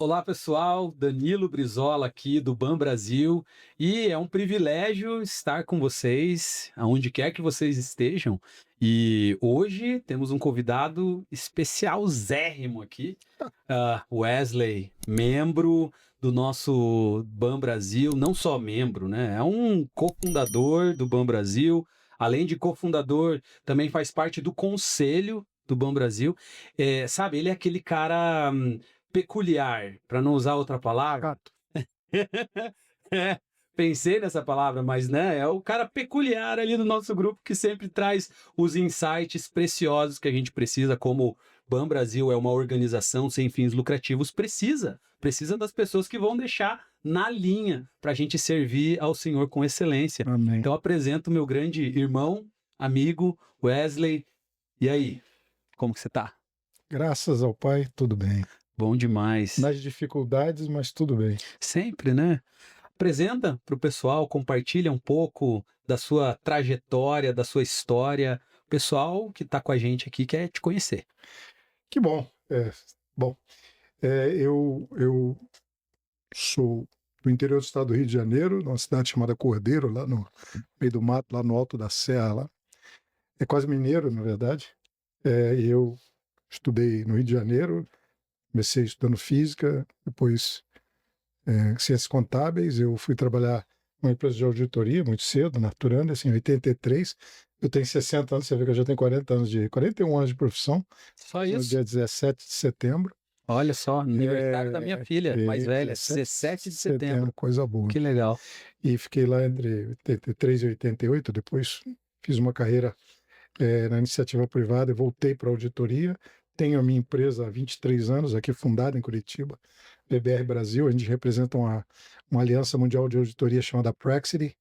Olá pessoal, Danilo Brizola aqui do BAM Brasil e é um privilégio estar com vocês, aonde quer que vocês estejam. E hoje temos um convidado especialzérrimo aqui, Wesley, membro do nosso BAM Brasil, não só membro, né? É um cofundador do BAM Brasil, além de cofundador, também faz parte do conselho do BAM Brasil. Sabe, ele é aquele cara peculiar, para não usar outra palavra. Chato. É, pensei nessa palavra, mas né, é o cara peculiar ali do nosso grupo que sempre traz os insights preciosos que a gente precisa, como BAM Brasil é uma organização sem fins lucrativos, precisa das pessoas que vão deixar na linha para a gente servir ao Senhor com excelência. Amém. Então apresento meu grande irmão, amigo, Wesley. E aí, como que você tá? Graças ao Pai, tudo bem. Bom demais. Nas dificuldades, mas tudo bem. Sempre, né? Apresenta para o pessoal, compartilha um pouco da sua trajetória, da sua história. O pessoal que está com a gente aqui quer te conhecer. Que bom. Eu sou do interior do estado do Rio de Janeiro, numa cidade chamada Cordeiro, lá no meio do mato, lá no alto da serra. Lá. É quase mineiro, na verdade. Eu estudei no Rio de Janeiro, comecei estudando física, depois ciências contábeis. Eu fui trabalhar numa empresa de auditoria muito cedo, na Arthur Andersen, em 83. Eu tenho 60 anos, você vê que eu já tenho 41 anos de profissão. Só No isso. dia 17 de setembro. Olha só, aniversário da minha filha, mais velha, 17 de setembro. Coisa boa. Que legal. E fiquei lá entre 83 e 88, depois fiz uma carreira na iniciativa privada e voltei para a auditoria. Tenho a minha empresa há 23 anos, aqui fundada em Curitiba, BBR Brasil. A gente representa uma aliança mundial de auditoria chamada Praxity,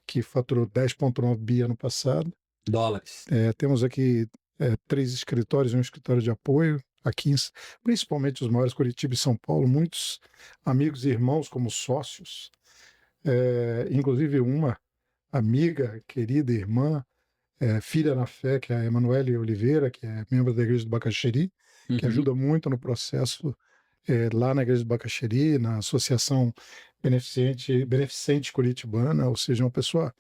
que faturou 10,9 bi ano passado. Dólares. Temos aqui 3 escritórios e um escritório de apoio, aqui, principalmente os maiores, Curitiba e São Paulo, muitos amigos e irmãos como sócios, inclusive uma amiga, querida irmã, filha na fé, que é a Emanuele Oliveira, que é membro da Igreja do Bacaxeri, que ajuda muito no processo lá na Igreja do Bacaxeri, na Associação Beneficente Curitibana, ou seja, uma pessoa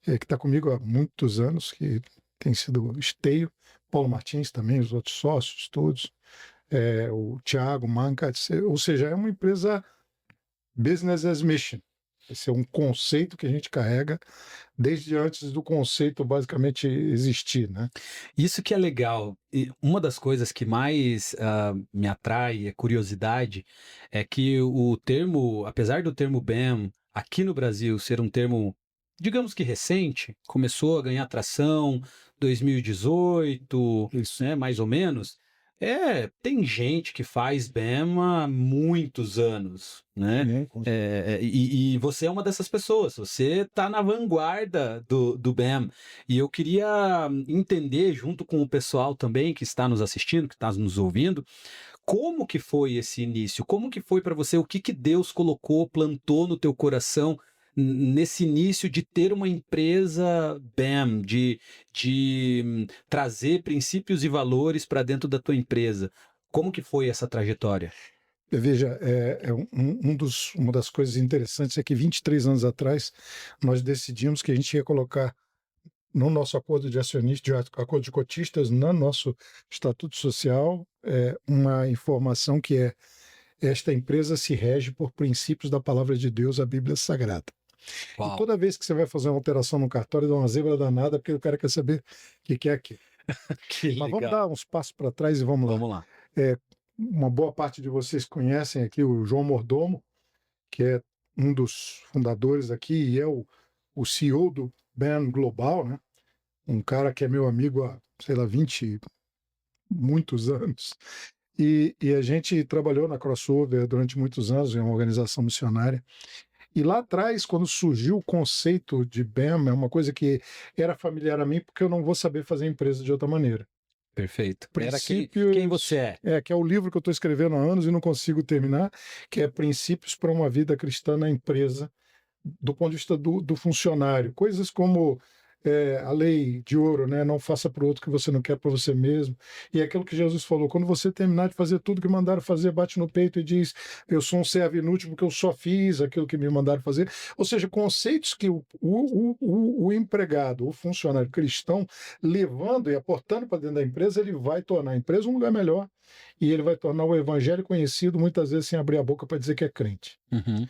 que está comigo há muitos anos, que tem sido esteio. Paulo Martins também, os outros sócios todos, o Thiago Manca, ou seja, é uma empresa business as mission. Esse é um conceito que a gente carrega desde antes do conceito basicamente existir, né? Isso que é legal. E uma das coisas que mais me atrai, é curiosidade, é que o termo, apesar do termo BAM aqui no Brasil ser um termo, digamos que recente, começou a ganhar tração 2018, Isso. né, mais ou menos. Tem gente que faz BAM há muitos anos, né? Sim, com certeza. E você é uma dessas pessoas, você está na vanguarda do BAM. E eu queria entender, junto com o pessoal também que está nos assistindo, que está nos ouvindo, como que foi esse início? Como que foi para você? O que Deus colocou, plantou no teu coração nesse início de ter uma empresa BAM, de trazer princípios e valores para dentro da tua empresa? Como que foi essa trajetória? Veja, uma das coisas interessantes é que 23 anos atrás nós decidimos que a gente ia colocar no nosso acordo de acionistas, acordo de cotistas, no nosso estatuto social, uma informação que esta empresa se rege por princípios da palavra de Deus, a Bíblia Sagrada. Uau. E toda vez que você vai fazer uma alteração no cartório, dá uma zebra danada, porque o cara quer saber o que é aquilo. Que Mas legal. vamos dar uns passos para trás e vamos lá. Vamos lá. Uma boa parte de vocês conhecem aqui o João Mordomo, que é um dos fundadores aqui e é o CEO do BAM Global, né? Um cara que é meu amigo há, sei lá, 20 muitos anos. E a gente trabalhou na Crossover durante muitos anos, em uma organização missionária. E lá atrás, quando surgiu o conceito de BAM, é uma coisa que era familiar a mim, porque eu não vou saber fazer empresa de outra maneira. Perfeito. Era Princípios, quem você é? que é o livro que eu estou escrevendo há anos e não consigo terminar, que é Princípios para uma Vida Cristã na Empresa, do ponto de vista do funcionário. Coisas como a lei de ouro, né? Não faça para o outro o que você não quer para você mesmo. E é aquilo que Jesus falou: quando você terminar de fazer tudo que mandaram fazer, bate no peito e diz: eu sou um servo inútil porque eu só fiz aquilo que me mandaram fazer. Ou seja, conceitos que o empregado, o funcionário cristão, levando e aportando para dentro da empresa, ele vai tornar a empresa um lugar melhor e ele vai tornar o evangelho conhecido, muitas vezes sem abrir a boca para dizer que é crente. Uhum.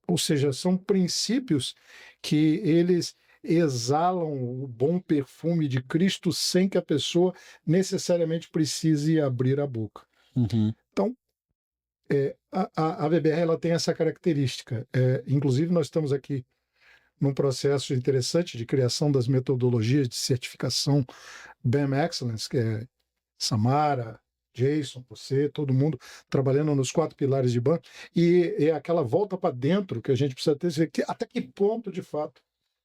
Ou seja, são princípios que eles exalam o bom perfume de Cristo sem que a pessoa necessariamente precise abrir a boca. Uhum. Então, a VBR ela tem essa característica. Inclusive, nós estamos aqui num processo interessante de criação das metodologias de certificação BAM Excellence, que é Samara, Jason, você, todo mundo trabalhando nos 4 pilares de BAM, e é aquela volta para dentro que a gente precisa ter, até que ponto, de fato,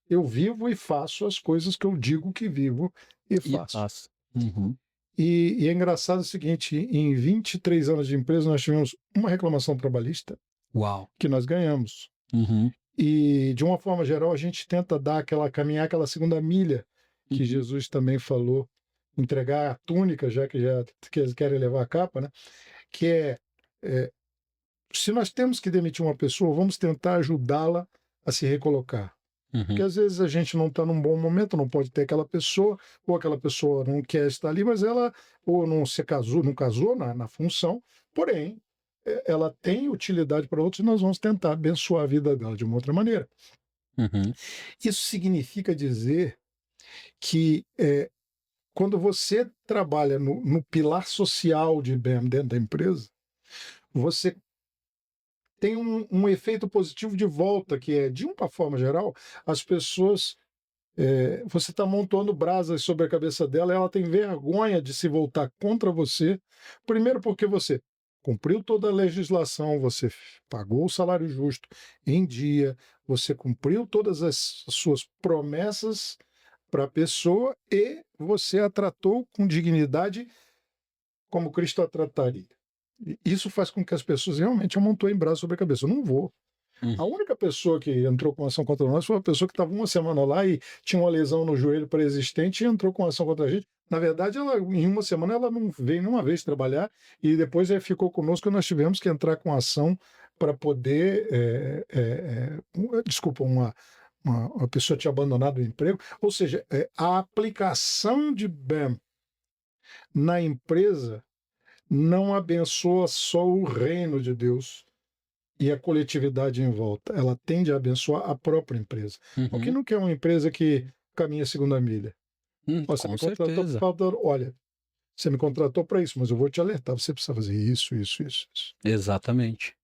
eu vivo e faço as coisas que eu digo que vivo e faço. Uhum. E é engraçado o seguinte, em 23 anos de empresa nós tivemos uma reclamação trabalhista Uau. que nós ganhamos. Uhum. E, de uma forma geral, a gente tenta caminhar aquela segunda milha que Jesus também falou, entregar a túnica, já que eles querem levar a capa, né? Que se nós temos que demitir uma pessoa, vamos tentar ajudá-la a se recolocar. Porque às vezes a gente não está num bom momento, não pode ter aquela pessoa, ou aquela pessoa não quer estar ali, mas ela ou não casou na função, porém, ela tem utilidade para outros e nós vamos tentar abençoar a vida dela de uma outra maneira. Uhum. Isso significa dizer que quando você trabalha no pilar social de BAM dentro da empresa, você tem um efeito positivo de volta, que é, de uma forma geral, as pessoas. Você está montando brasas sobre a cabeça dela, ela tem vergonha de se voltar contra você. Primeiro, porque você cumpriu toda a legislação, você pagou o salário justo em dia, você cumpriu todas as suas promessas para a pessoa e você a tratou com dignidade como Cristo a trataria. Isso faz com que as pessoas realmente amontoem braço sobre a cabeça. Eu não vou. A única pessoa que entrou com ação contra nós foi uma pessoa que estava uma semana lá e tinha uma lesão no joelho pré-existente e entrou com ação contra a gente. Na verdade, em uma semana ela não veio nenhuma vez trabalhar e depois ficou conosco e nós tivemos que entrar com ação para poder. Desculpa, uma pessoa tinha abandonado o emprego. Ou seja, a aplicação de BAM na empresa não abençoa só o reino de Deus e a coletividade em volta. Ela tende a abençoar a própria empresa. O que não quer uma empresa que caminha a segunda milha? Você Com me contratou certeza. olha, você me contratou para isso, mas eu vou te alertar, você precisa fazer isso. Exatamente.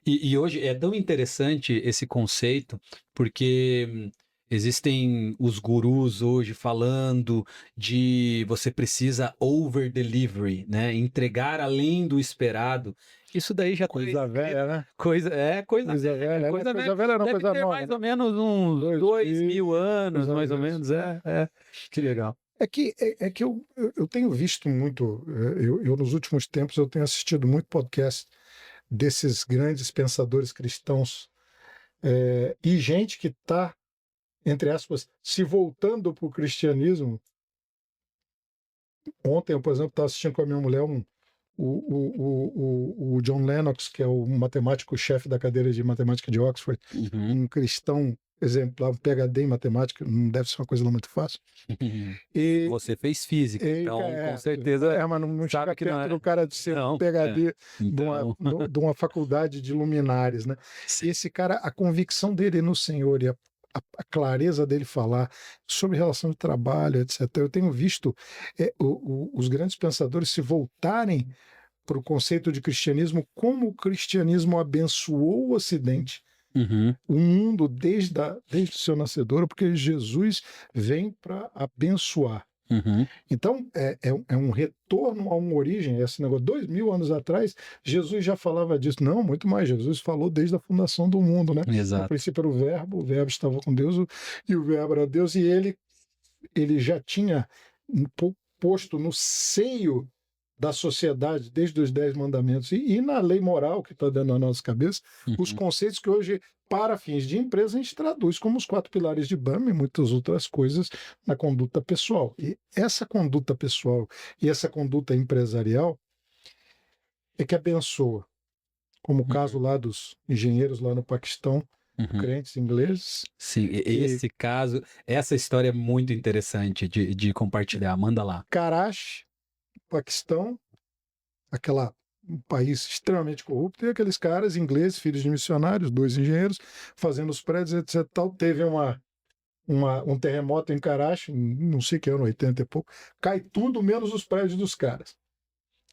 E hoje é tão interessante esse conceito, porque existem os gurus hoje falando de você precisa over delivery, né? Entregar além do esperado. Isso daí já Coisa velha, né? coisa velha, coisa velha não, deve coisa ter nova. mais ou menos uns 2.000 anos, mais ou menos. Que legal. É que eu tenho visto muito, eu nos últimos tempos eu tenho assistido muito podcast desses grandes pensadores cristãos e gente que está, entre aspas, se voltando para o cristianismo. Ontem, eu, por exemplo, estava assistindo com a minha mulher o John Lennox, que é o matemático-chefe da cadeira de matemática de Oxford, um cristão exemplar, um PhD em matemática, não deve ser uma coisa lá muito fácil. E, você fez física, então com certeza. Mas não sabe chega que perto não é. do cara de ser um PhD de uma faculdade de luminares, né? E esse cara, a convicção dele no Senhor e a clareza dele falar sobre relação de trabalho, etc. Eu tenho visto os grandes pensadores se voltarem para o conceito de cristianismo, como o cristianismo abençoou o Ocidente, o mundo desde o seu nascedor, porque Jesus vem para abençoar. Então, é um retorno a uma origem, esse negócio. 2000 anos atrás, Jesus já falava disso. Não, muito mais. Jesus falou desde a fundação do mundo, né? Exato. No princípio era o verbo estava com Deus, e o verbo era Deus, e ele já tinha posto no seio da sociedade, desde os 10 mandamentos e na lei moral que está dentro da nossa cabeça, os Uhum. conceitos que hoje, para fins de empresa, a gente traduz como os 4 pilares de BAM e muitas outras coisas na conduta pessoal. E essa conduta pessoal e essa conduta empresarial é que abençoa, como o caso Uhum. lá dos engenheiros lá no Paquistão, Uhum. crentes ingleses, Sim, e esse caso, essa história é muito interessante de compartilhar. Manda lá. Karachi, Paquistão, aquela um país extremamente corrupto, e aqueles caras ingleses, filhos de missionários, 2 engenheiros, fazendo os prédios, etc. Tal. Teve um terremoto em Karachi, não sei que ano, 80 e pouco, cai tudo menos os prédios dos caras.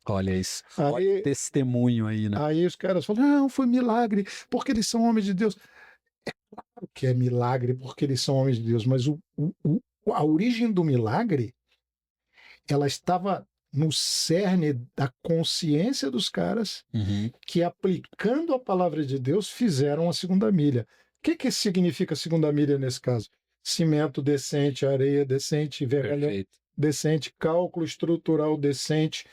Olha isso. Olha o Aí, testemunho aí, né? aí os caras falam: não, foi milagre, porque eles são homens de Deus. Claro que é milagre, porque eles são homens de Deus, mas a origem do milagre ela estava no cerne da consciência dos caras Uhum. que, aplicando a palavra de Deus, fizeram a segunda milha. O que significa segunda milha nesse caso? Cimento decente, areia decente, vergalhão Perfeito. decente, cálculo estrutural decente,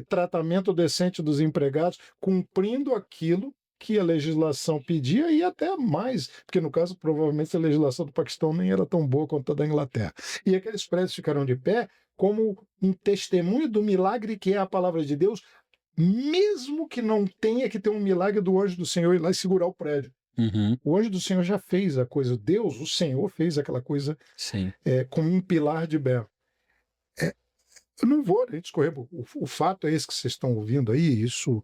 tratamento decente dos empregados, cumprindo aquilo que a legislação pedia e até mais, porque no caso provavelmente a legislação do Paquistão nem era tão boa quanto a da Inglaterra. E aqueles prédios ficaram de pé como um testemunho do milagre que é a palavra de Deus, mesmo que não tenha que ter um milagre do anjo do Senhor ir lá e segurar o prédio. Uhum. O anjo do Senhor já fez a coisa, Deus, o Senhor, fez aquela coisa Sim. como um pilar de Bé. Eu não vou discorrer, o fato é esse que vocês estão ouvindo aí, isso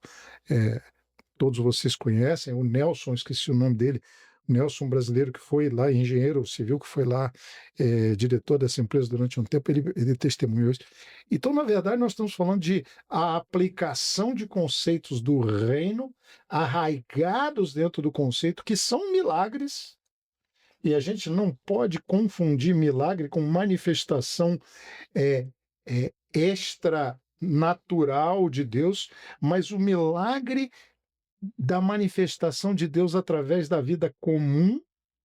todos vocês conhecem, o Nelson, esqueci o nome dele, o Nelson brasileiro que foi lá, engenheiro civil, que foi lá diretor dessa empresa durante um tempo, ele testemunhou isso. Então, na verdade, nós estamos falando de a aplicação de conceitos do reino arraigados dentro do conceito, que são milagres, e a gente não pode confundir milagre com manifestação extra-natural de Deus, mas o milagre da manifestação de Deus através da vida comum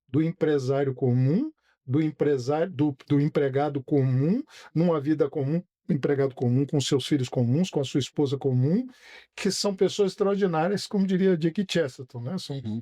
do empresário comum, do empregado comum, numa vida comum, empregado comum com seus filhos comuns, com a sua esposa comum, que são pessoas extraordinárias, como diria Dick Chesterton, né? Uhum.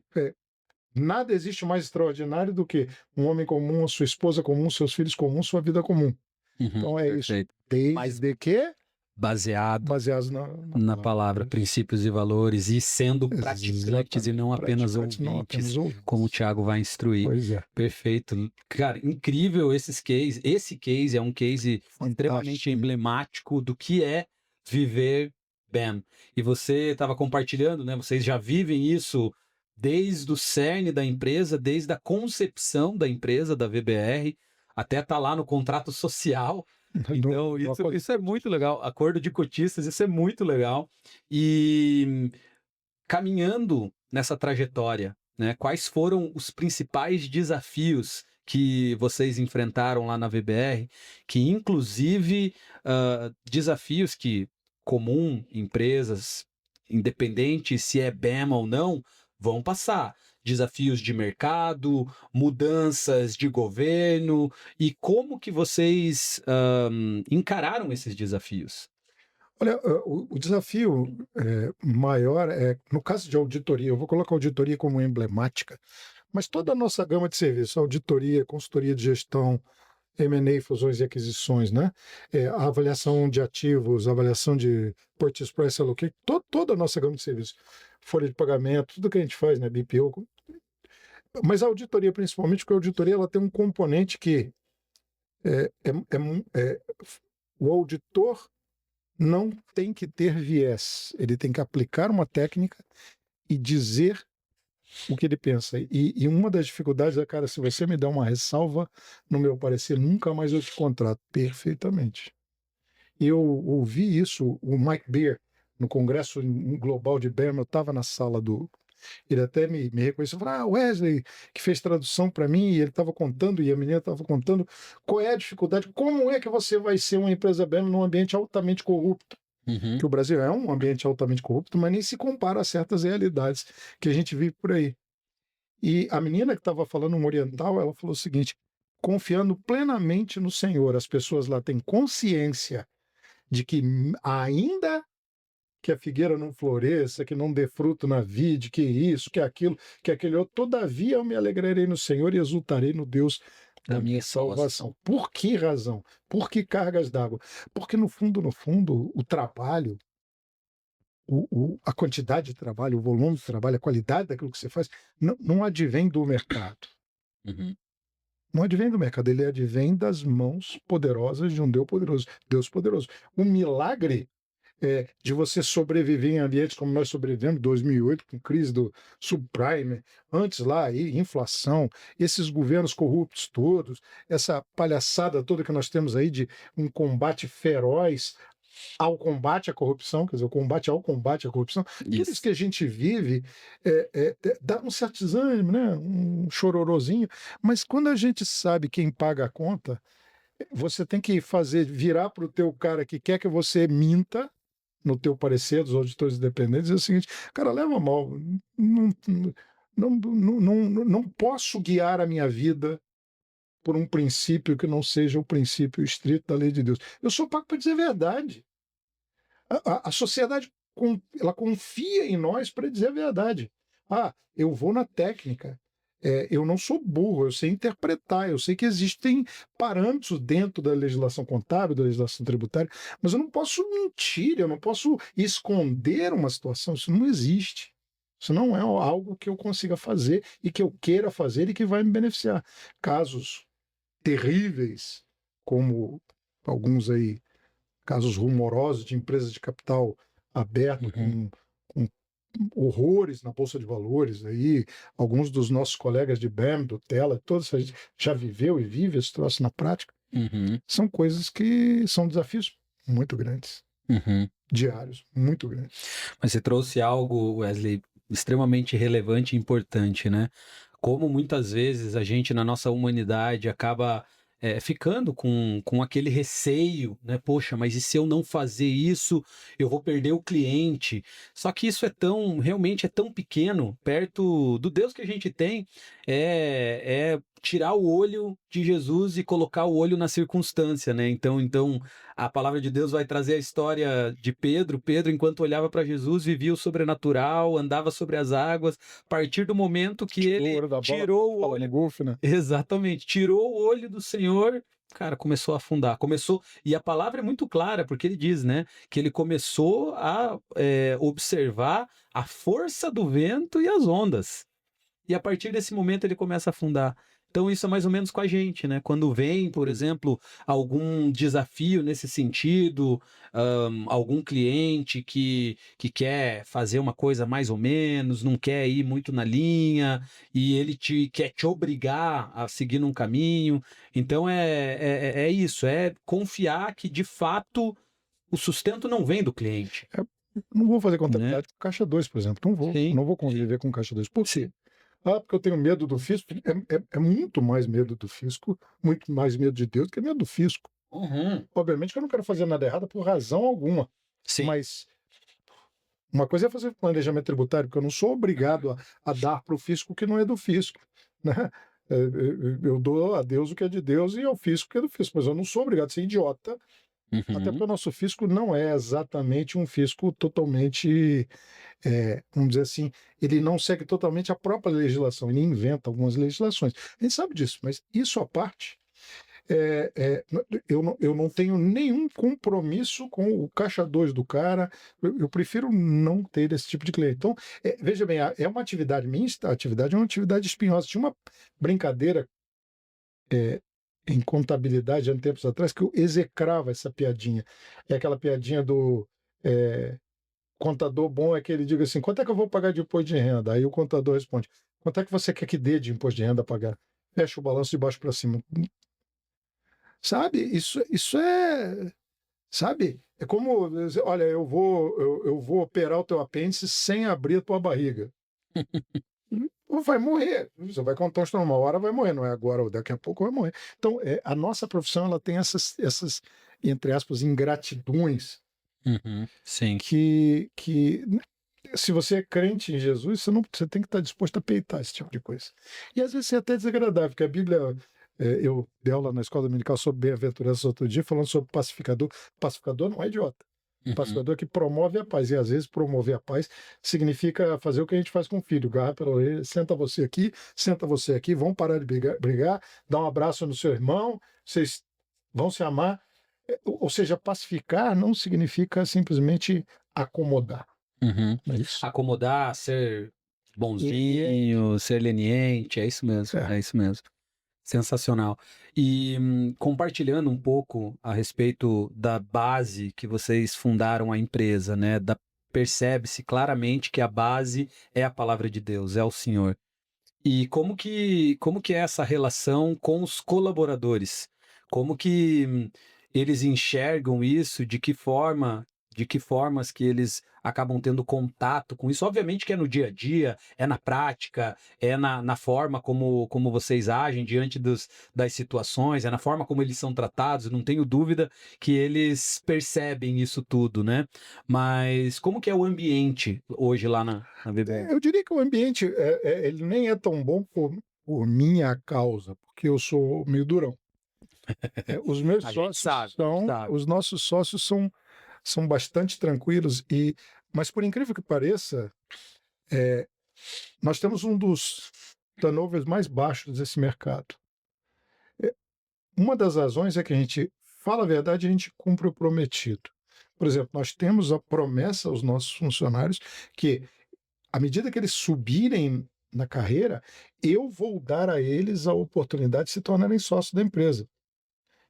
Nada existe mais extraordinário do que um homem comum, a sua esposa comum, seus filhos comuns, sua vida comum. Uhum. Então é isso. Perfeito. Mas Desde que baseado baseados na na palavra. palavra, princípios e valores, e sendo praticantes e não apenas Praticantes, não ouvintes, apenas ouvintes. como o Thiago vai instruir. Pois é. Perfeito. Cara, incrível esses cases. Esse case é um case extremamente emblemático do que é viver BAM. E você estava compartilhando, né? Vocês já vivem isso desde o cerne da empresa, desde a concepção da empresa, da VBR, até tá lá no contrato social. Então, isso é muito legal. Acordo de cotistas, isso é muito legal. E caminhando nessa trajetória, né, quais foram os principais desafios que vocês enfrentaram lá na VBR, que inclusive desafios que comum, empresas, independente se é BAM ou não, vão passar. Desafios de mercado, mudanças de governo, e como que vocês encararam esses desafios? Olha, o desafio maior é, no caso de auditoria, eu vou colocar a auditoria como emblemática, mas toda a nossa gama de serviços, auditoria, consultoria de gestão, M&A, fusões e aquisições, né? A avaliação de ativos, avaliação de purchase price allocation, toda a nossa gama de serviços, folha de pagamento, tudo que a gente faz, né? BPO, mas a auditoria principalmente, porque a auditoria ela tem um componente que é, é, o auditor não tem que ter viés, ele tem que aplicar uma técnica e dizer o que ele pensa. E uma das dificuldades é, cara, se você me dá uma ressalva, no meu parecer, nunca mais eu te contrato. Perfeitamente. Eu ouvi isso, o Mike Beer, no Congresso Global de BEM, eu estava na sala do. Ele até me reconheceu, falou: ah, Wesley, que fez tradução para mim, e ele estava contando, e a menina estava contando qual é a dificuldade, como é que você vai ser uma empresa BEM num ambiente altamente corrupto. Uhum. Que o Brasil é um ambiente altamente corrupto, mas nem se compara a certas realidades que a gente vive por aí. E a menina que estava falando, uma oriental, ela falou o seguinte: confiando plenamente no Senhor, as pessoas lá têm consciência de que ainda que a figueira não floresça, que não dê fruto na vide, que isso, que aquilo, que aquele outro, todavia eu me alegrarei no Senhor e exultarei no Deus da minha salvação. Por que razão? Por que cargas d'água? Porque no fundo, o trabalho, a quantidade de trabalho, o volume de trabalho, a qualidade daquilo que você faz, não advém do mercado. Uhum. Não advém do mercado, ele advém das mãos poderosas de um Deus poderoso. Deus poderoso. O milagre de você sobreviver em ambientes como nós sobrevivemos em 2008, com crise do subprime, antes lá, aí, inflação, esses governos corruptos todos, essa palhaçada toda que nós temos aí de um combate feroz ao combate à corrupção, quer dizer, o combate ao combate à corrupção, tudo isso que a gente vive dá um certo desânimo, né? Um chororozinho, mas quando a gente sabe quem paga a conta, você tem que virar para o teu cara que quer que você minta, no teu parecer dos auditores independentes, é o seguinte, cara, leva mal, não posso guiar a minha vida por um princípio que não seja o princípio estrito da lei de Deus. Eu sou pago para dizer a verdade. A sociedade ela confia em nós para dizer a verdade. Eu vou na técnica. Eu não sou burro, eu sei interpretar, eu sei que existem parâmetros dentro da legislação contábil, da legislação tributária, mas eu não posso mentir, eu não posso esconder uma situação, isso não existe. Isso não é algo que eu consiga fazer e que eu queira fazer e que vai me beneficiar. Casos terríveis, como alguns aí, casos rumorosos de empresas de capital aberto com horrores na Bolsa de Valores, aí, alguns dos nossos colegas de BEM, do Tela, todos a gente já viveu e vive esse troço na prática, são coisas que são desafios muito grandes, diários, muito grandes. Mas você trouxe algo, Wesley, extremamente relevante e importante, né? Como muitas vezes a gente, na nossa humanidade, acaba ficando com aquele receio, né? Poxa, mas e se eu não fazer isso, eu vou perder o cliente. Só que isso realmente é tão pequeno, perto do Deus que a gente tem, é tirar o olho de Jesus e colocar o olho na circunstância, né? Então a palavra de Deus vai trazer a história de Pedro. Pedro, enquanto olhava para Jesus, vivia o sobrenatural, andava sobre as águas. A partir do momento que ele tirou o olho, golfe, né? exatamente, tirou o olho do Senhor, cara, começou a afundar. E a palavra é muito clara, porque ele diz, né, que ele começou a observar a força do vento e as ondas. E a partir desse momento ele começa a afundar. Então isso é mais ou menos com a gente, né? Quando vem, por exemplo, algum desafio nesse sentido, algum cliente que quer fazer uma coisa mais ou menos, não quer ir muito na linha, e ele quer te obrigar a seguir num caminho. Então é isso, é confiar que de fato o sustento não vem do cliente. Não vou fazer contabilidade com Caixa 2, por exemplo. Não vou. Sim. Não vou conviver com Caixa 2. Por quê? Porque eu tenho medo do fisco. É muito mais medo do fisco, muito mais medo de Deus do que medo do fisco. Obviamente que eu não quero fazer nada errado por razão alguma. Sim. Mas uma coisa é fazer planejamento tributário, porque eu não sou obrigado a dar para o fisco o que não é do fisco, né? Eu dou a Deus o que é de Deus e ao fisco o que é do fisco, mas eu não sou obrigado a ser idiota, até porque o nosso fisco não é exatamente um fisco totalmente, vamos dizer assim, ele não segue totalmente a própria legislação, ele inventa algumas legislações. A gente sabe disso, mas isso à parte, eu não tenho nenhum compromisso com o Caixa 2 do cara, eu prefiro não ter esse tipo de cliente. Então, veja bem, é uma atividade minha, a atividade é uma atividade espinhosa. Tinha uma brincadeira em contabilidade, há tempos atrás, que eu execrava essa piadinha. É aquela piadinha do contador bom, é que ele diga assim, quanto é que eu vou pagar de imposto de renda? Aí o contador responde, quanto é que você quer que dê de imposto de renda a pagar? Fecha o balanço de baixo para cima. Sabe, isso sabe, é como, olha, eu vou operar o teu apêndice sem abrir a tua barriga. Vai morrer, você vai contar uma hora, vai morrer, não é agora ou daqui a pouco vai morrer. Então, a nossa profissão, ela tem essas entre aspas, ingratidões, Sim. que se você é crente em Jesus, você tem que estar disposto a peitar esse tipo de coisa. E às vezes é até desagradável, porque a Bíblia Eu dei aula na escola dominical sobre bem-aventuranças outro dia, falando sobre pacificador. Pacificador não é idiota. Uhum. Pacificador que promove a paz. E às vezes promover a paz significa fazer o que a gente faz com o filho: garra pela orelha, senta você aqui, vão parar de brigar, dá um abraço no seu irmão, vocês vão se amar. Ou seja, pacificar não significa simplesmente acomodar. Uhum. Não é isso? Acomodar, ser E bonzinho, ser leniente, é isso mesmo, é, é isso mesmo. Sensacional. E compartilhando um pouco a respeito da base que vocês fundaram a empresa, né? Percebe-se claramente que a base é a palavra de Deus, é o Senhor. E como que é essa relação com os colaboradores? Como que eles enxergam isso? De que formas que eles acabam tendo contato com isso? Obviamente que é no dia a dia, é na prática, é na forma como vocês agem diante das situações, é na forma como eles são tratados. Não tenho dúvida que eles percebem isso tudo, né? Mas como que é o ambiente hoje lá na BBU? eu diria que o ambiente ele nem é tão bom por minha causa, porque eu sou meio durão. Os meus A gente sócios sabe, a gente sabe. os nossos sócios são bastante tranquilos, mas por incrível que pareça, eh, nós temos um dos turnovers mais baixos desse mercado. Eh, uma das razões é que a gente fala a verdade, a gente cumpre o prometido. Por exemplo, nós temos a promessa aos nossos funcionários que, à medida que eles subirem na carreira, eu vou dar a eles a oportunidade de se tornarem sócios da empresa.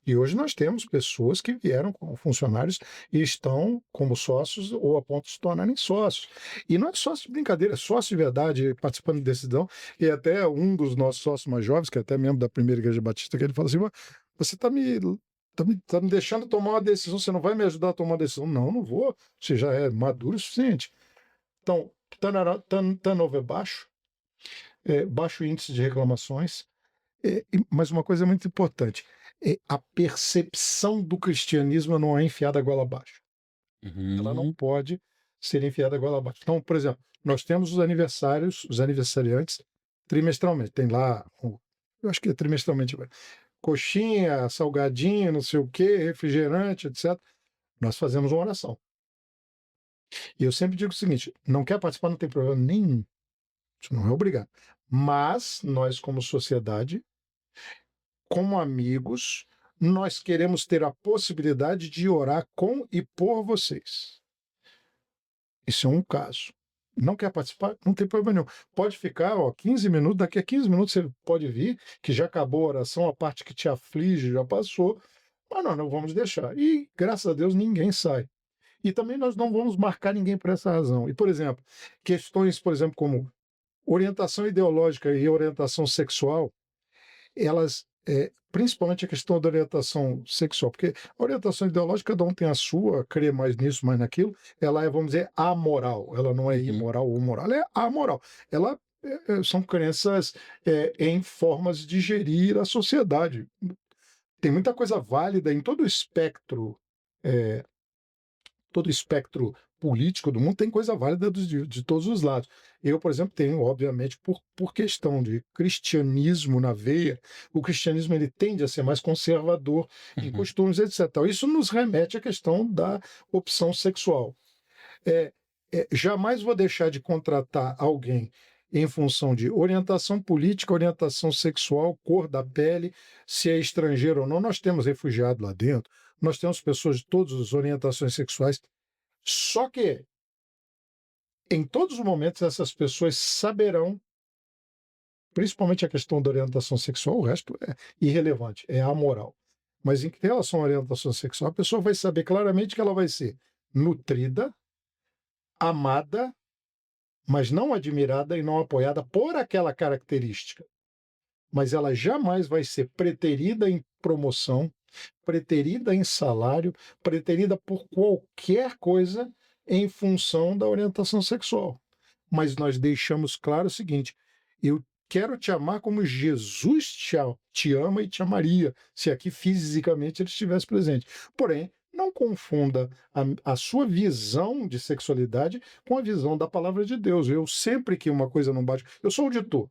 E hoje nós temos pessoas que vieram como funcionários e estão como sócios ou a ponto de se tornarem sócios. E não é sócio de brincadeira, é sócio de verdade, participando de decisão. E até um dos nossos sócios mais jovens, que é até membro da primeira igreja batista, que ele fala assim: você está me deixando tomar uma decisão, você não vai me ajudar a tomar uma decisão. Não, não vou, você já é maduro o suficiente. Então, turnover baixo, baixo índice de reclamações, mas uma coisa muito importante: a percepção do cristianismo não é enfiada a goela abaixo. Ela não Uhum. pode ser enfiada a goela abaixo. Então, por exemplo, nós temos os aniversariantes, trimestralmente. Tem lá, eu acho que é trimestralmente, coxinha, salgadinho, não sei o quê, refrigerante, etc. Nós fazemos uma oração. E eu sempre digo o seguinte: não quer participar, não tem problema nenhum. Isso não é obrigado. Mas nós, como sociedade, como amigos, nós queremos ter a possibilidade de orar com e por vocês. Isso é um caso. Não quer participar? Não tem problema nenhum. Pode ficar 15 minutos, daqui a 15 minutos você pode vir, que já acabou a oração, a parte que te aflige já passou, mas nós não vamos deixar. E, graças a Deus, ninguém sai. E também nós não vamos marcar ninguém por essa razão. E, por exemplo, questões, por exemplo, como orientação ideológica e orientação sexual, elas, principalmente a questão da orientação sexual, porque a orientação ideológica, cada um tem a sua, crê mais nisso, mais naquilo, ela é, vamos dizer, amoral, ela não é Uhum. imoral ou moral, ela é amoral. Ela são crenças em formas de gerir a sociedade. Tem muita coisa válida em todo o espectro político do mundo, tem coisa válida de todos os lados. Eu, por exemplo, tenho, obviamente, por questão de cristianismo na veia, o cristianismo ele tende a ser mais conservador em Uhum. costumes, etc. Então, isso nos remete à questão da opção sexual. Jamais vou deixar de contratar alguém em função de orientação política, orientação sexual, cor da pele, se é estrangeiro ou não. Nós temos refugiado lá dentro, nós temos pessoas de todas as orientações sexuais. Só que, em todos os momentos, essas pessoas saberão, principalmente a questão da orientação sexual, o resto é irrelevante, é amoral. Mas em relação à orientação sexual, a pessoa vai saber claramente que ela vai ser nutrida, amada, mas não admirada e não apoiada por aquela característica. Mas ela jamais vai ser preterida em promoção, preterida em salário, preterida por qualquer coisa em função da orientação sexual. Mas nós deixamos claro o seguinte: eu quero te amar como Jesus te ama e te amaria, se aqui fisicamente ele estivesse presente. Porém, não confunda a sua visão de sexualidade com a visão da palavra de Deus. Eu sempre que uma coisa não bate. Eu sou auditor,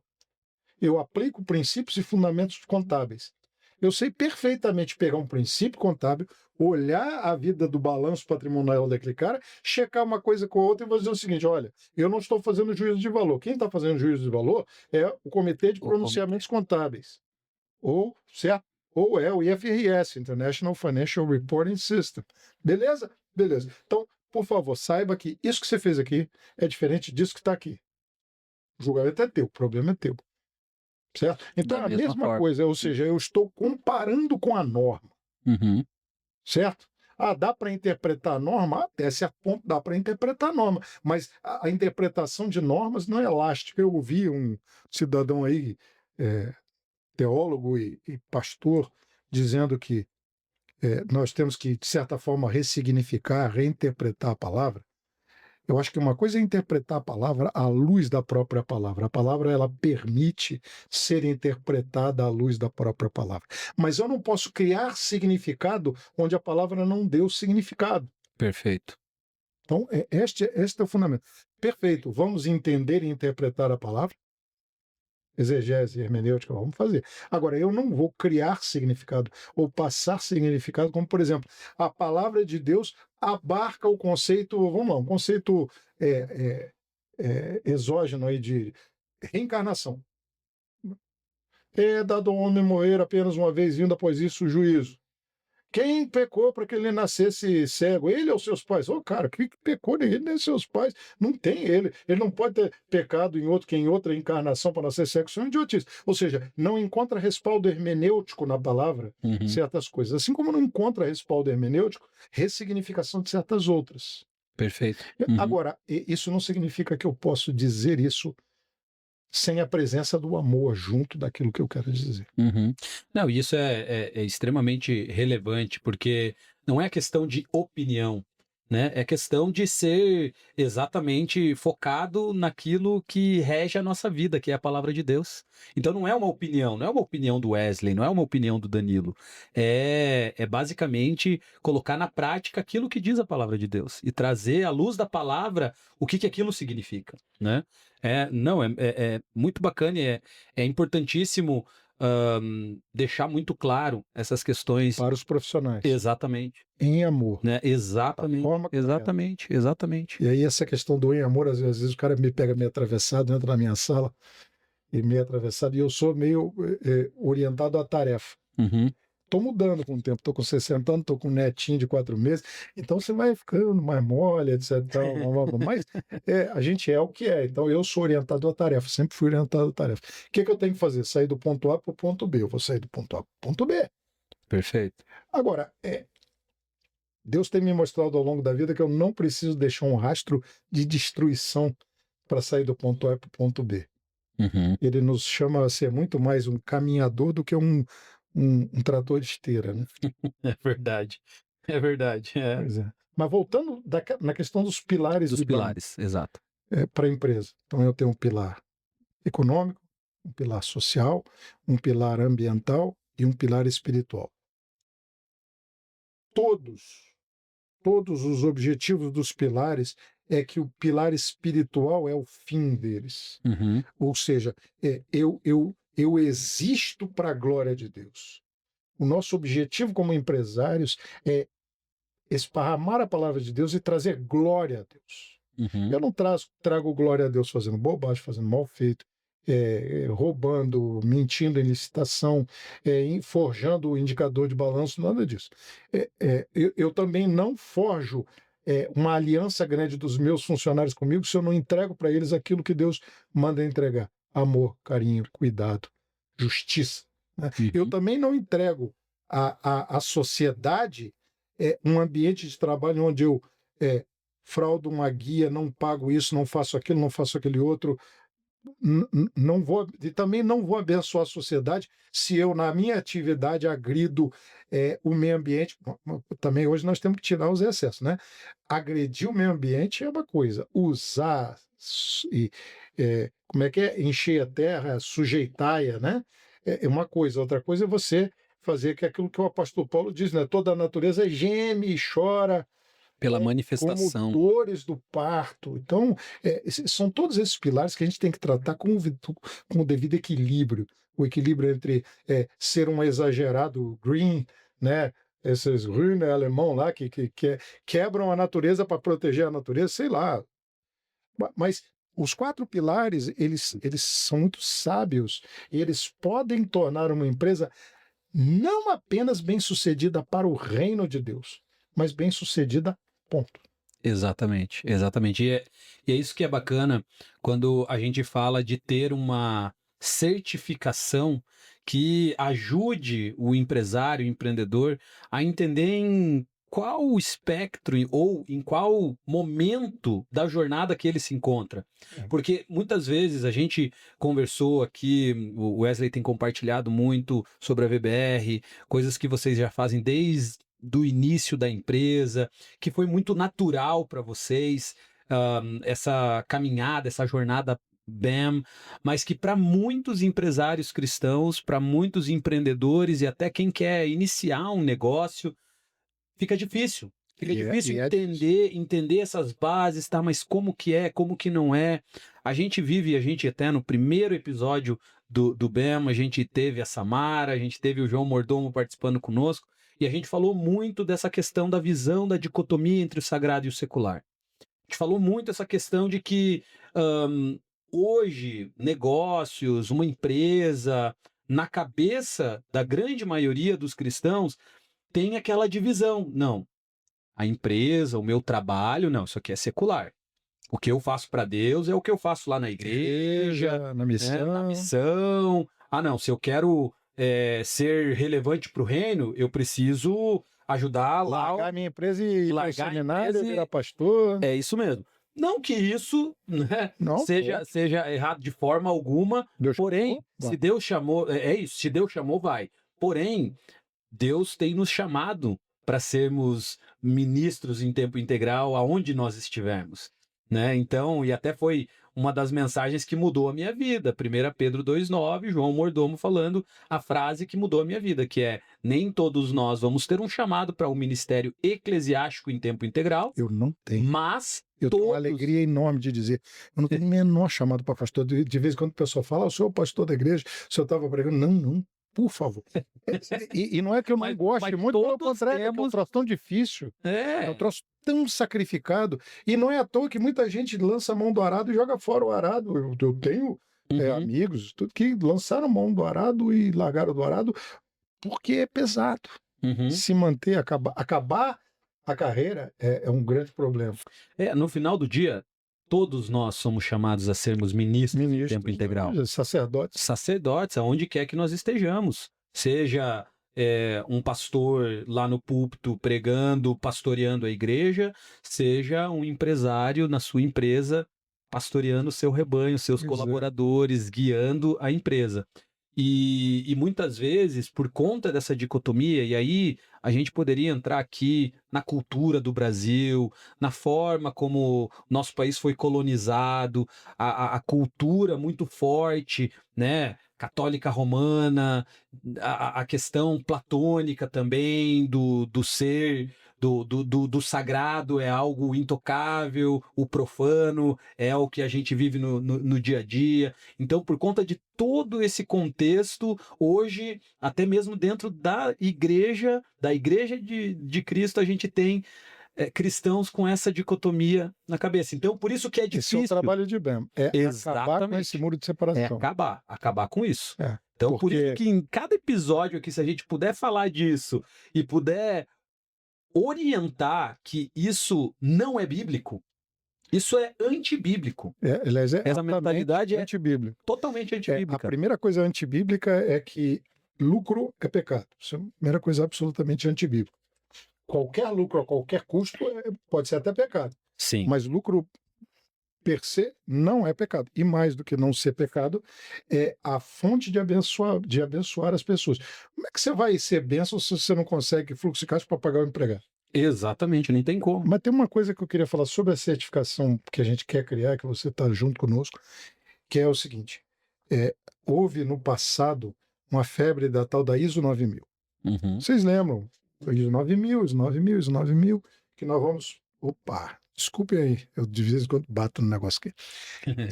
eu aplico princípios e fundamentos contábeis. Eu sei perfeitamente pegar um princípio contábil, olhar a vida do balanço patrimonial daquele cara, checar uma coisa com a outra e vou dizer o seguinte: olha, eu não estou fazendo juízo de valor. Quem está fazendo juízo de valor é o Comitê de O comitê. Pronunciamentos Contábeis, ou, certo? Ou é o IFRS, International Financial Reporting System. Beleza? Beleza. Então, por favor, saiba que isso que você fez aqui é diferente disso que está aqui. O julgamento é teu, o problema é teu. Certo? Então Da é a mesma mesma forma. coisa, ou seja, eu estou comparando com a norma, Uhum. certo? Ah, dá para interpretar a norma? Até certo ponto dá para interpretar a norma, mas a interpretação de normas não é elástica. Eu ouvi um cidadão aí, eh, teólogo e pastor, dizendo que nós temos que, de certa forma, ressignificar, reinterpretar a palavra. Eu acho que uma coisa é interpretar a palavra à luz da própria palavra. A palavra ela permite ser interpretada à luz da própria palavra. Mas eu não posso criar significado onde a palavra não deu significado. Perfeito. Então, este é o fundamento. Perfeito. Vamos entender e interpretar a palavra? Exegese, hermenêutica, vamos fazer. Agora, eu não vou criar significado ou passar significado, como, por exemplo, a palavra de Deus abarca o conceito, vamos lá, um conceito exógeno aí de reencarnação. É dado ao homem morrer apenas uma vez, vindo após isso o juízo. Quem pecou para que ele nascesse cego? Ele ou seus pais? Ô, cara, que pecou nem ele nem seus pais. Não tem ele. Ele não pode ter pecado em outro que em outra encarnação para nascer cego. Isso é uma idiotice. Ou seja, não encontra respaldo hermenêutico na palavra Uhum. certas coisas. Assim como não encontra respaldo hermenêutico, ressignificação de certas outras. Perfeito. Uhum. Agora, isso não significa que eu posso dizer isso sem a presença do amor junto daquilo que eu quero dizer. Uhum. Não, e isso é extremamente relevante, porque não é questão de opinião, né? É questão de ser exatamente focado naquilo que rege a nossa vida, que é a palavra de Deus. Então não é uma opinião, não é uma opinião do Wesley, não é uma opinião do Danilo. É basicamente colocar na prática aquilo que diz a palavra de Deus e trazer à luz da palavra o que aquilo significa, né? Não, é muito bacana, é importantíssimo deixar muito claro essas questões. Para os profissionais, Exatamente, em amor, né? da Exatamente, forma correta. exatamente, exatamente. E aí essa questão do em amor, às vezes o cara me pega meio atravessado, entra na minha sala e meio atravessado, e eu sou meio orientado à tarefa. Uhum. Estou mudando com o tempo, estou com 60 anos, estou com um netinho de 4 meses, então você vai ficando mais mole, etc. Tal, mas a gente é o que é, então eu sou orientado à tarefa, sempre fui orientado à tarefa. O que eu tenho que fazer? Sair do ponto A para o ponto B, eu vou sair do ponto A para o ponto B. Perfeito. Agora, Deus tem me mostrado ao longo da vida que eu não preciso deixar um rastro de destruição para sair do ponto A para o ponto B. Uhum. Ele nos chama a ser muito mais um caminhador do que um trator de esteira, né? É verdade. É verdade. Pois é. Mas voltando na questão dos pilares Dos do IBAMA pilares, exato. para a empresa. Então, eu tenho um pilar econômico, um pilar social, um pilar ambiental e um pilar espiritual. Todos todos os objetivos dos pilares é que o pilar espiritual é o fim deles. Uhum. Ou seja, eu existo para a glória de Deus. O nosso objetivo como empresários é esparramar a palavra de Deus e trazer glória a Deus. Uhum. Eu não trago glória a Deus fazendo bobagem, fazendo mal feito, roubando, mentindo em licitação, forjando o indicador de balanço, nada disso. Eu também não forjo uma aliança grande dos meus funcionários comigo se eu não entrego para eles aquilo que Deus manda entregar: amor, carinho, cuidado, justiça. Né? Eu Uhum. também não entrego à sociedade um ambiente de trabalho onde eu fraudo uma guia, não pago isso, não faço aquilo, não faço aquele outro. Não vou, e também não vou abençoar a sociedade se eu, na minha atividade, agrido o meio ambiente. Também hoje nós temos que tirar os excessos, né? Agredir o meio ambiente é uma coisa, usar e como é que é? Encher a terra, sujeitar-a, né? É uma coisa, outra coisa é você fazer que aquilo que o apóstolo Paulo diz, né? Toda a natureza geme e chora Pela como manifestação. dores do parto. Então, são todos esses pilares que a gente tem que tratar com o devido equilíbrio. O equilíbrio entre ser um exagerado green, né? Esses green alemão lá que quebram a natureza para proteger a natureza, sei lá. Mas os 4 pilares, eles são muito sábios e eles podem tornar uma empresa não apenas bem-sucedida para o reino de Deus, mas bem-sucedida, ponto. Exatamente, exatamente. E é isso que é bacana quando a gente fala de ter uma certificação que ajude o empresário, o empreendedor a entender em qual o espectro ou em qual momento da jornada que ele se encontra. É. Porque muitas vezes a gente conversou aqui, o Wesley tem compartilhado muito sobre a VBR, coisas que vocês já fazem desde do início da empresa, que foi muito natural para vocês, essa caminhada, essa jornada BAM, mas que para muitos empresários cristãos, para muitos empreendedores e até quem quer iniciar um negócio, fica difícil. Fica difícil entender essas bases, tá? Mas como que é, como que não é? A gente até no primeiro episódio do BAM, a gente teve a Samara, a gente teve o João Mordomo participando conosco, e a gente falou muito dessa questão da visão da dicotomia entre o sagrado e o secular. A gente falou muito essa questão de que hoje, negócios, uma empresa, na cabeça da grande maioria dos cristãos, tem aquela divisão. Não, a empresa, o meu trabalho, não, isso aqui é secular. O que eu faço para Deus é o que eu faço lá na igreja, na missão. na missão. Ah, não, se eu quero ser relevante para o reino, eu preciso ajudar lá. Largar minha empresa e ir para o seminário, virar pastor. É isso mesmo. Não que isso, né, Não, seja errado de forma alguma, Deus porém, chamou, se Deus chamou, é isso, se Deus chamou, vai. Porém, Deus tem nos chamado para sermos ministros em tempo integral aonde nós estivermos, né? Então, e até foi uma das mensagens que mudou a minha vida. 1 Pedro 2,9, João Mordomo falando a frase que mudou a minha vida, que é: nem todos nós vamos ter um chamado para um ministério eclesiástico em tempo integral. Eu não tenho. Mas eu tenho uma alegria enorme de dizer, eu não tenho o menor chamado para pastor. De vez em quando o pessoal fala, o senhor é o pastor da igreja, o senhor estava pregando. Não, por favor. E não é que eu não goste, muito pelo contrário, é um troço tão difícil, é um troço tão sacrificado, e não é à toa que muita gente lança a mão do arado e joga fora o arado. Eu tenho amigos que lançaram a mão do arado e largaram do arado porque é pesado. Se manter, acabar a carreira é um grande problema. No final do dia, todos nós somos chamados a sermos ministros de tempo integral. Sacerdotes. Sacerdotes, aonde quer que nós estejamos. Seja um pastor lá no púlpito pregando, pastoreando a igreja, seja um empresário na sua empresa pastoreando o seu rebanho, seus colaboradores, guiando a empresa. E muitas vezes, por conta dessa dicotomia, e aí a gente poderia entrar aqui na cultura do Brasil, na forma como nosso país foi colonizado, a cultura muito forte, né? Católica romana, a questão platônica também do ser, do sagrado é algo intocável, o profano é o que a gente vive no dia a dia. Então, por conta de todo esse contexto, hoje, até mesmo dentro da igreja de Cristo, a gente tem cristãos com essa dicotomia na cabeça. Então, por isso que é difícil. Esse é o trabalho de BAM, acabar com esse muro de separação. Acabar com isso. Então, por isso que em cada episódio aqui, se a gente puder falar disso e puder orientar que isso não é bíblico, isso é antibíblico. Aliás, essa mentalidade antibíblica. Totalmente antibíblica. A primeira coisa antibíblica é que lucro é pecado. Isso é a primeira coisa absolutamente antibíblica. Qualquer lucro a qualquer custo pode ser até pecado. Sim. Mas lucro per se não é pecado. E mais do que não ser pecado, é a fonte de abençoar as pessoas. Como é que você vai ser bênção se você não consegue fluxo de caixa para pagar o empregado? Exatamente, nem tem como. Mas tem uma coisa que eu queria falar sobre a certificação que a gente quer criar, que você está junto conosco, que é o seguinte: houve no passado uma febre da tal da ISO 9000. Vocês lembram? ISO 9000, ISO 9000, ISO 9000, que nós vamos Opa, desculpe aí, eu de vez em quando bato no negócio aqui.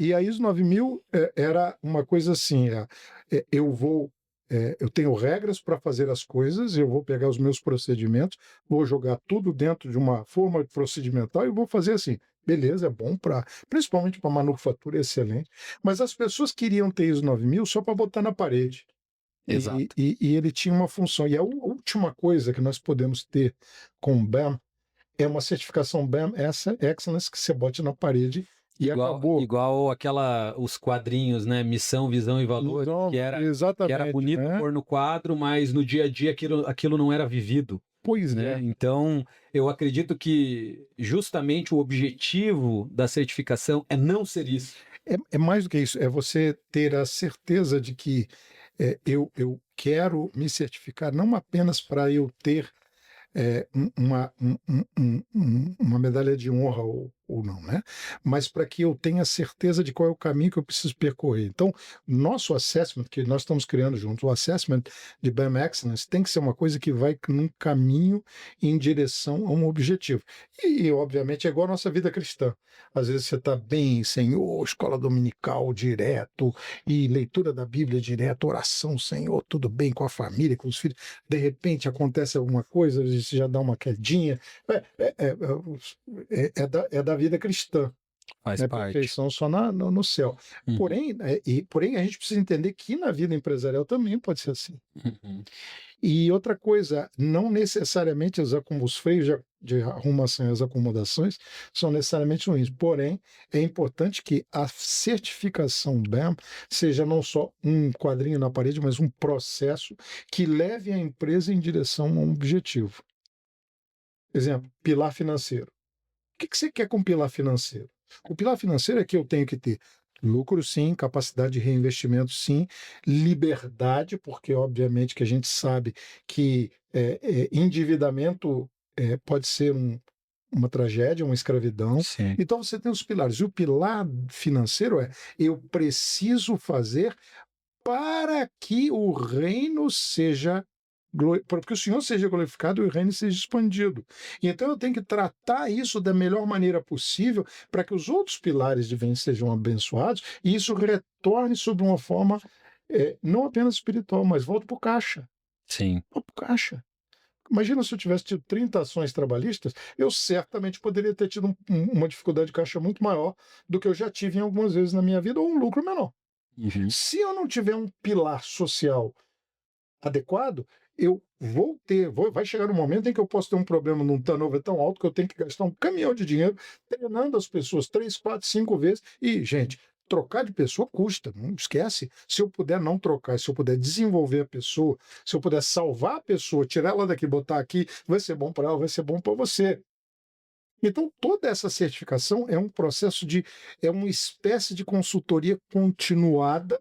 E a ISO 9000 era uma coisa assim, eu tenho regras para fazer as coisas, eu vou pegar os meus procedimentos, vou jogar tudo dentro de uma forma procedimental e vou fazer assim. Beleza, é bom para, principalmente para manufatura, é excelente. Mas as pessoas queriam ter ISO 9000 só para botar na parede. Exato. E ele tinha uma função. E a última coisa que nós podemos ter com o BAM é uma certificação BAM Excellence que você bote na parede e acabou. Igual os quadrinhos, né? Missão, visão e valor, Então, que era exatamente, bonito né? pôr no quadro, mas no dia a dia aquilo não era vivido, Pois né? é. Então, eu acredito que justamente o objetivo da certificação é não ser isso. É mais do que isso, é você ter a certeza de que eu quero me certificar não apenas para eu ter uma medalha de honra ou não, né? Mas para que eu tenha certeza de qual é o caminho que eu preciso percorrer. Então, nosso assessment, que nós estamos criando junto, o assessment de BAM Excellence, tem que ser uma coisa que vai num caminho em direção a um objetivo. Obviamente, é igual a nossa vida cristã. Às vezes você está bem, Senhor, escola dominical direto, e leitura da Bíblia direto, oração, Senhor, tudo bem com a família, com os filhos. De repente acontece alguma coisa, você já dá uma quedinha. É da vida cristã, Faz né? parte. Perfeição só no céu. Uhum, Porém, a gente precisa entender que na vida empresarial também pode ser assim. uhum. E outra coisa, não necessariamente os freios de arrumação e as acomodações são necessariamente ruins. Porém, é importante que a certificação BAM seja não só um quadrinho na parede, mas um processo que leve a empresa em direção a um objetivo. Exemplo, pilar financeiro. O que você quer com pilar financeiro? O pilar financeiro é que eu tenho que ter lucro, sim, capacidade de reinvestimento, sim, liberdade, porque obviamente que a gente sabe que endividamento pode ser uma tragédia, uma escravidão. Sim. Então você tem os pilares. E o pilar financeiro eu preciso fazer para que o reino seja para que o Senhor seja glorificado e o reino seja expandido. Então eu tenho que tratar isso da melhor maneira possível para que os outros pilares de bem sejam abençoados e isso retorne sob uma forma não apenas espiritual, mas volta para o caixa. Sim. Volta para o caixa. Imagina se eu tivesse tido 30 ações trabalhistas, eu certamente poderia ter tido uma dificuldade de caixa muito maior do que eu já tive em algumas vezes na minha vida, ou um lucro menor. Uhum. Se eu não tiver um pilar social adequado, eu vai chegar um momento em que eu posso ter um problema num turnover tão alto que eu tenho que gastar um caminhão de dinheiro treinando as pessoas 3, 4, 5 vezes. E, gente, trocar de pessoa custa, não esquece. Se eu puder não trocar, se eu puder desenvolver a pessoa, se eu puder salvar a pessoa, tirar ela daqui, botar aqui, vai ser bom para ela, vai ser bom para você. Então, toda essa certificação é um processo é uma espécie de consultoria continuada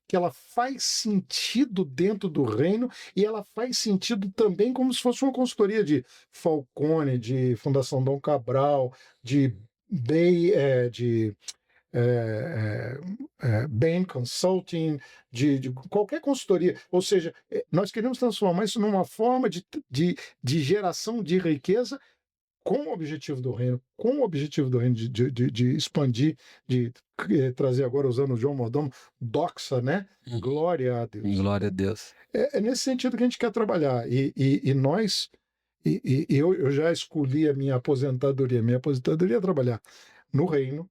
que ela faz sentido dentro do reino e ela faz sentido também como se fosse uma consultoria de Falcone, de Fundação Dom Cabral, de Bay, Bain Consulting, de qualquer consultoria. Ou seja, nós queremos transformar isso numa forma de geração de riqueza com o objetivo do reino, de expandir, de trazer agora, usando o João Mordomo, doxa, né? Uhum. Glória a Deus. Glória a Deus. É nesse sentido que a gente quer trabalhar. Eu já escolhi a minha aposentadoria. Minha aposentadoria é trabalhar no reino,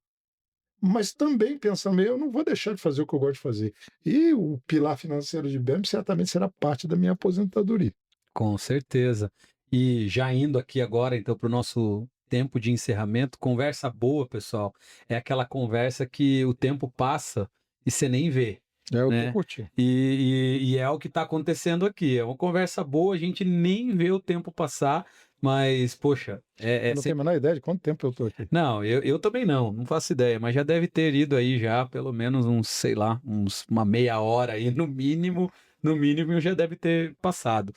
mas também pensando, eu não vou deixar de fazer o que eu gosto de fazer. E o pilar financeiro de BEM certamente será parte da minha aposentadoria. Com certeza. E já indo aqui agora, então, para o nosso tempo de encerramento, conversa boa, pessoal. É aquela conversa que o tempo passa e você nem vê, Eu estou né? curtindo. E é o que está acontecendo aqui. É uma conversa boa, a gente nem vê o tempo passar, mas, poxa, Eu não tenho a menor ideia de quanto tempo eu estou aqui. Não, eu também não faço ideia, mas já deve ter ido aí já pelo menos uns, sei lá, uma meia hora aí no mínimo já deve ter passado.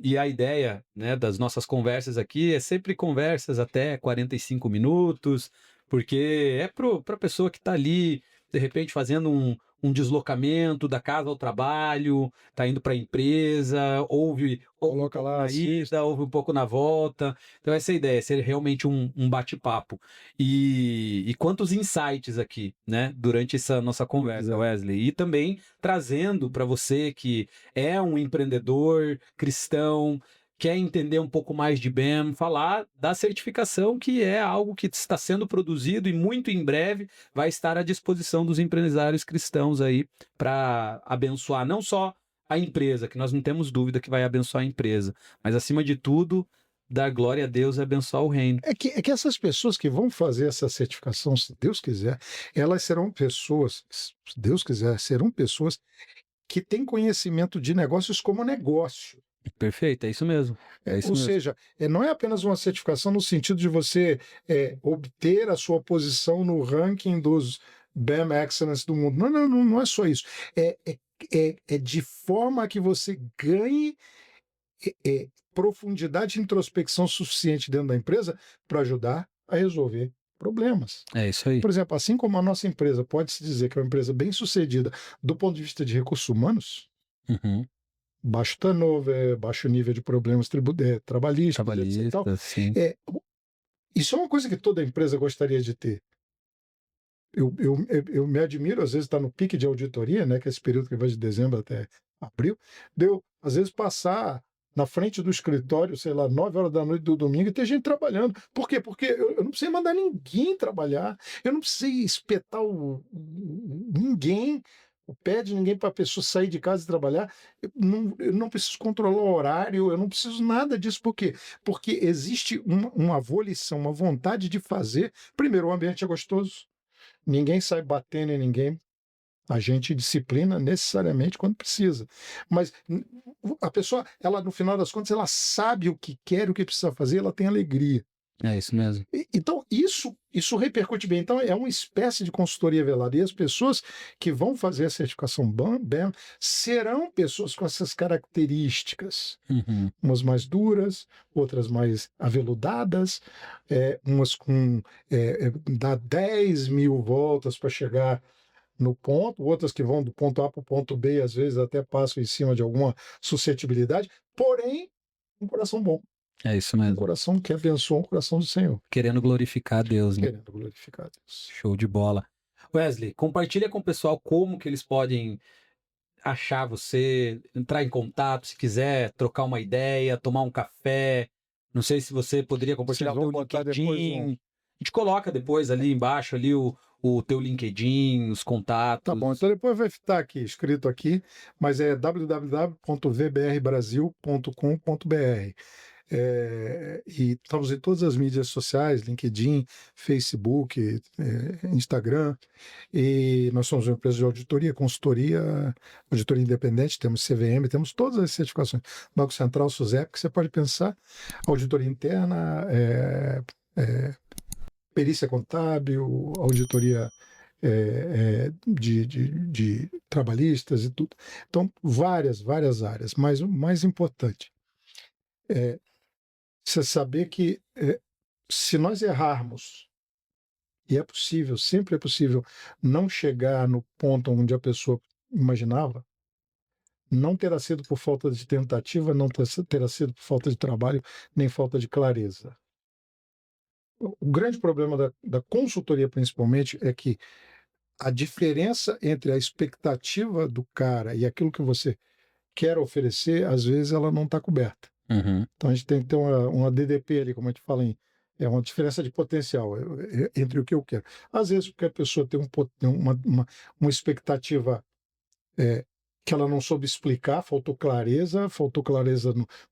E a ideia, né, das nossas conversas aqui é sempre conversas até 45 minutos, porque é para a pessoa que está ali de repente fazendo um deslocamento da casa ao trabalho, tá indo para a empresa, ouve um Coloca pouco lá, na assiste. ida, ouve um pouco na volta. Então essa é a ideia, ser realmente um bate-papo. E quantos insights aqui, né, durante essa nossa conversa, Pois é. Wesley. E também trazendo para você que é um empreendedor cristão, quer entender um pouco mais de BEM, falar da certificação, que é algo que está sendo produzido e muito em breve vai estar à disposição dos empresários cristãos aí para abençoar não só a empresa, que nós não temos dúvida que vai abençoar a empresa, mas acima de tudo, dar glória a Deus e abençoar o reino. É que essas pessoas que vão fazer essa certificação, se Deus quiser, elas serão pessoas, se Deus quiser, serão pessoas que têm conhecimento de negócios como negócio. Perfeito, é isso mesmo. É isso Ou mesmo. seja, não é apenas uma certificação no sentido de você obter a sua posição no ranking dos BEM Excellence do mundo. Não, não, não, não é só isso. É de forma que você ganhe profundidade e introspecção suficiente dentro da empresa para ajudar a resolver problemas. É isso aí. Por exemplo, assim como a nossa empresa pode-se dizer que é uma empresa bem-sucedida do ponto de vista de recursos humanos, Uhum. baixo turnover, baixo nível de problemas trabalhistas, etc. e tal, Trabalhista, sim. isso é uma coisa que toda empresa gostaria de ter. Eu me admiro, às vezes está no pique de auditoria, né, que é esse período que vai de dezembro até abril, deu, às vezes, passar na frente do escritório, sei lá, 9 horas da noite do domingo e ter gente trabalhando. Por quê? Porque eu não precisei mandar ninguém trabalhar, eu não precisei espetar ninguém, o pé de ninguém para a pessoa sair de casa e trabalhar. Eu não preciso controlar o horário, eu não preciso nada disso. Por quê? Porque existe uma volição, uma vontade de fazer. Primeiro, o ambiente é gostoso. Ninguém sai batendo em ninguém. A gente disciplina necessariamente quando precisa. Mas a pessoa, ela no final das contas, ela sabe o que quer, o que precisa fazer, ela tem alegria. É isso mesmo. Então, isso repercute bem. Então, é uma espécie de consultoria velada. E as pessoas que vão fazer a certificação BEM serão pessoas com essas características. Uhum. Umas mais duras, outras mais aveludadas, umas com dá 10 mil voltas para chegar no ponto, outras que vão do ponto A para o ponto B e às vezes até passam em cima de alguma suscetibilidade, porém, um coração bom, É isso um mesmo. coração que abençoa o coração do Senhor, Querendo glorificar a Deus, né? querendo glorificar a Deus. Show de bola. Wesley, compartilha com o pessoal como que eles podem achar você, entrar em contato, se quiser trocar uma ideia, tomar um café. Não sei se você poderia compartilhar Vocês o teu vão botar depois LinkedIn. A gente coloca depois ali embaixo ali o teu LinkedIn, os Tá bom, contatos. então depois vai estar aqui, escrito aqui, mas é www.vbrbrasil.com.br. E estamos em todas as mídias sociais, LinkedIn, Facebook, Instagram, e nós somos uma empresa de auditoria, consultoria, auditoria independente, temos CVM, temos todas as certificações, Banco Central, SUSEP, que você pode pensar, auditoria interna, perícia contábil, auditoria de trabalhistas e tudo. Então, várias áreas, mas o mais importante é você saber que se nós errarmos, e é possível, sempre é possível, não chegar no ponto onde a pessoa imaginava, não terá sido por falta de tentativa, não terá sido por falta de trabalho, nem falta de clareza. O grande problema da consultoria, principalmente, é que a diferença entre a expectativa do cara e aquilo que você quer oferecer, às vezes ela não está coberta. Uhum. Então a gente tem que ter uma DDP ali, como a gente fala é uma diferença de potencial entre o que eu quero. Às vezes porque a pessoa tem uma expectativa que ela não soube explicar, faltou clareza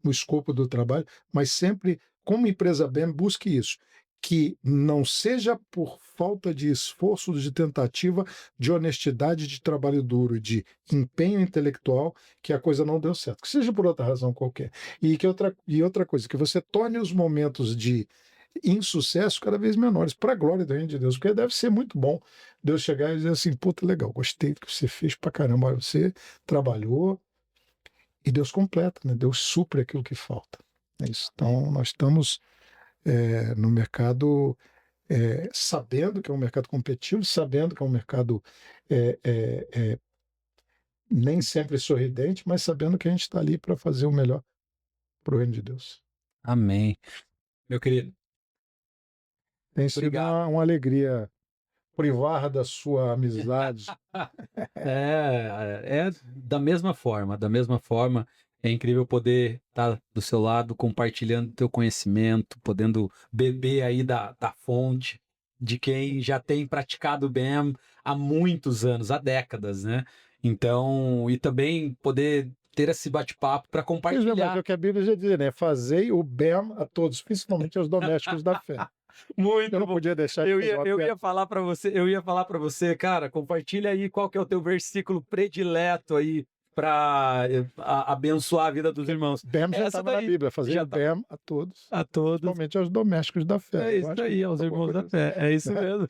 no escopo do trabalho, mas sempre, como empresa BEM, busque isso. Que não seja por falta de esforço, de tentativa, de honestidade, de trabalho duro, de empenho intelectual, que a coisa não deu certo. Que seja por outra razão qualquer. E outra coisa, que você torne os momentos de insucesso cada vez menores, para a glória do reino de Deus, porque deve ser muito bom Deus chegar e dizer assim, puta, legal, gostei do que você fez pra caramba, você trabalhou, e Deus completa, né? Deus supre aquilo que falta. É isso. Então, nós estamos no mercado sabendo que é um mercado competitivo, sabendo que é um mercado eh eh eh, nem sempre sorridente, mas sabendo que a gente está ali para fazer o melhor para o reino de Deus. Amém. Meu querido, Tem sido obrigado. uma alegria privar da sua amizade. É da mesma forma, da mesma forma. É incrível poder estar do seu lado, compartilhando teu conhecimento, podendo beber aí da fonte de quem já tem praticado BEM há muitos anos, há décadas, né? Então, e também poder ter esse bate-papo para Pois é, mas é compartilhar. o que a Bíblia já diz, né? Fazei o bem a todos, principalmente aos domésticos da fé. Eu Muito não bom. podia deixar de Eu fazer ia, uma eu piada. ia falar para você, eu ia falar para você, cara, compartilha aí qual que é o teu versículo predileto aí para abençoar a vida dos irmãos. Bem já Essa estava na daí Bíblia, fazei já o tá bem a todos, a todos. principalmente aos domésticos da fé. É Eu isso acho que aí, aos alguma irmãos da coisa assim, fé. É isso né? mesmo.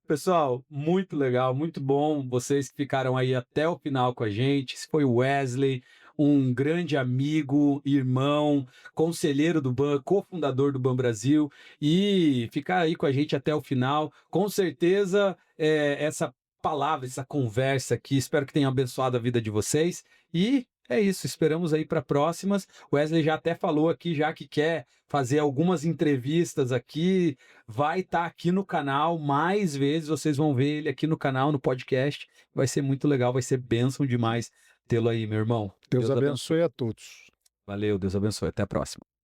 Pessoal, muito legal, muito bom. Vocês que ficaram aí até o final com a gente. Esse foi o Wesley, um grande amigo, irmão, conselheiro do BAM, cofundador do BAM Brasil, e ficar aí com a gente até o final. Com certeza, essa palavra, essa conversa aqui, espero que tenha abençoado a vida de vocês. E é isso, esperamos aí para próximas. O Wesley já até falou aqui, já que quer fazer algumas entrevistas aqui, vai estar aqui no canal mais vezes, vocês vão ver ele aqui no canal, no podcast. Vai ser muito legal, vai ser bênção demais tê-lo aí, meu irmão. Deus Deus abençoe. abençoe a todos. Valeu, Deus abençoe. Até a próxima.